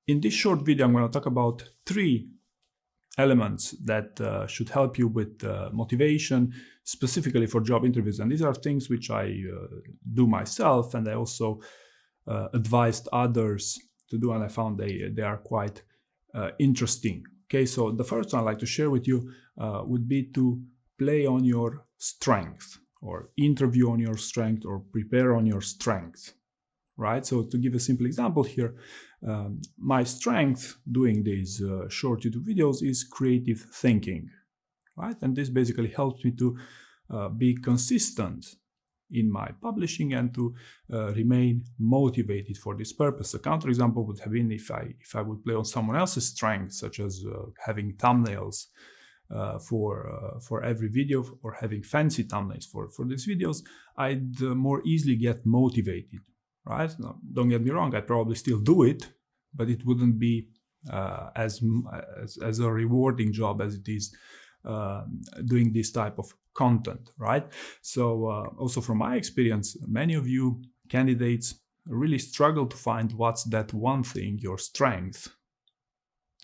In this short video, I'm going to talk about 3 elements that should help you with motivation, specifically for job interviews. And these are things which I do myself, and I also advised others to do, and I found they are quite interesting. Okay, so the first one I'd like to share with you would be to play on your strength, or interview on your strength, or prepare on your strength. Right, so to give a simple example here, my strength doing these short YouTube videos is creative thinking, right? And this basically helps me to be consistent in my publishing and to remain motivated for this purpose. A counterexample would have been if I would play on someone else's strength, such as having thumbnails for every video, or having fancy thumbnails for these videos, I'd more easily get motivated. Right? Now, don't get me wrong, I'd probably still do it, but it wouldn't be as a rewarding job as it is doing this type of content, right? So also from my experience, many of you candidates really struggle to find what's that one thing, your strength,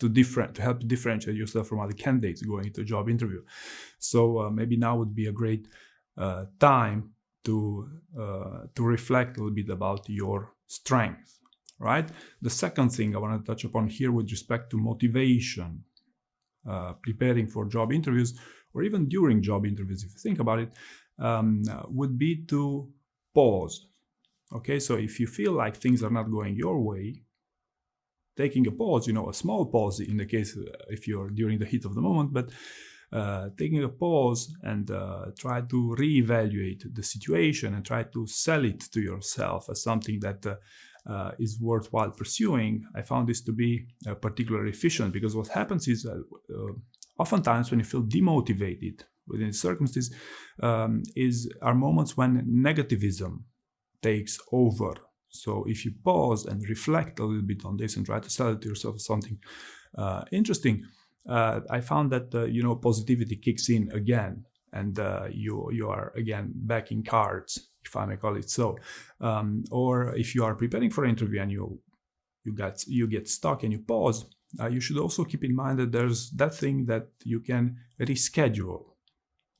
to help differentiate yourself from other candidates going into a job interview. So maybe now would be a great time to reflect a little bit about your strength, right? The second thing I want to touch upon here with respect to motivation, preparing for job interviews, or even during job interviews, if you think about it, would be to pause. Okay, so if you feel like things are not going your way, taking a pause, a small pause in the case if you're during the heat of the moment, but taking a pause and try to reevaluate the situation and try to sell it to yourself as something that is worthwhile pursuing. I found this to be particularly efficient, because what happens is oftentimes when you feel demotivated within circumstances are moments when negativism takes over. So if you pause and reflect a little bit on this and try to sell it to yourself as something interesting, I found that positivity kicks in again, and you are again back in cards, if I may call it so. Or if you are preparing for an interview and you get stuck and you pause, you should also keep in mind that there's that thing that you can reschedule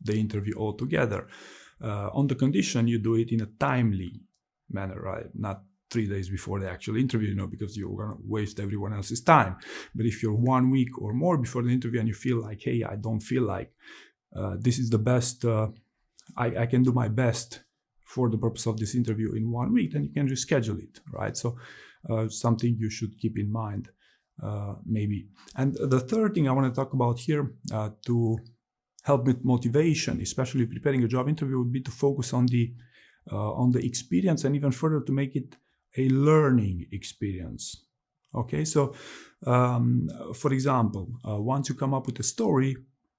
the interview altogether, on the condition you do it in a timely manner, right? Not 3 days before the actual interview, because you're going to waste everyone else's time. But if you're 1 week or more before the interview and you feel like, hey, I don't feel like this is the best, I can do my best for the purpose of this interview in 1 week, then you can reschedule it, right? So something you should keep in mind, maybe. And the third thing I want to talk about here to help with motivation, especially preparing a job interview, would be to focus on the experience, and even further to make it a learning experience. Okay, so for example, once you come up with a story,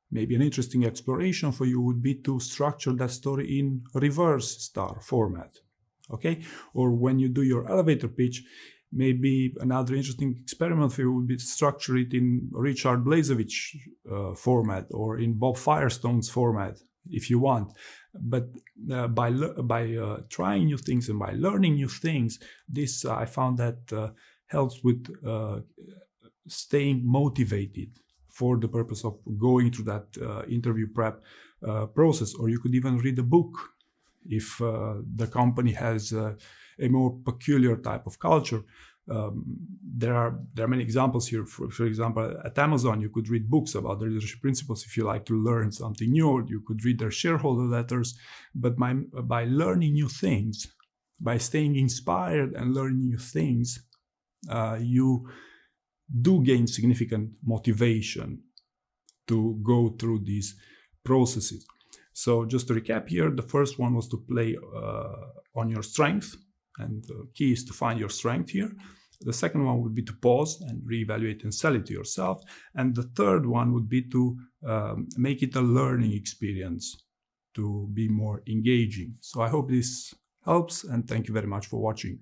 maybe an interesting exploration for you would be to structure that story in reverse star format. Okay, or when you do your elevator pitch, maybe another interesting experiment for you would be to structure it in Richard Blazevich format, or in Bob Firestone's format, if you want. But by trying new things and by learning new things, this I found that helps with staying motivated for the purpose of going through that interview prep process. Or you could even read a book if the company has a more peculiar type of culture. There are many examples here. For example, at Amazon, you could read books about the leadership principles if you like to learn something new, or you could read their shareholder letters. But by learning new things, by staying inspired and learning new things, you do gain significant motivation to go through these processes. So just to recap here, the first one was to play on your strength, and the key is to find your strength here. The second one would be to pause and reevaluate and sell it to yourself. And the third one would be to make it a learning experience, to be more engaging. So I hope this helps, and thank you very much for watching.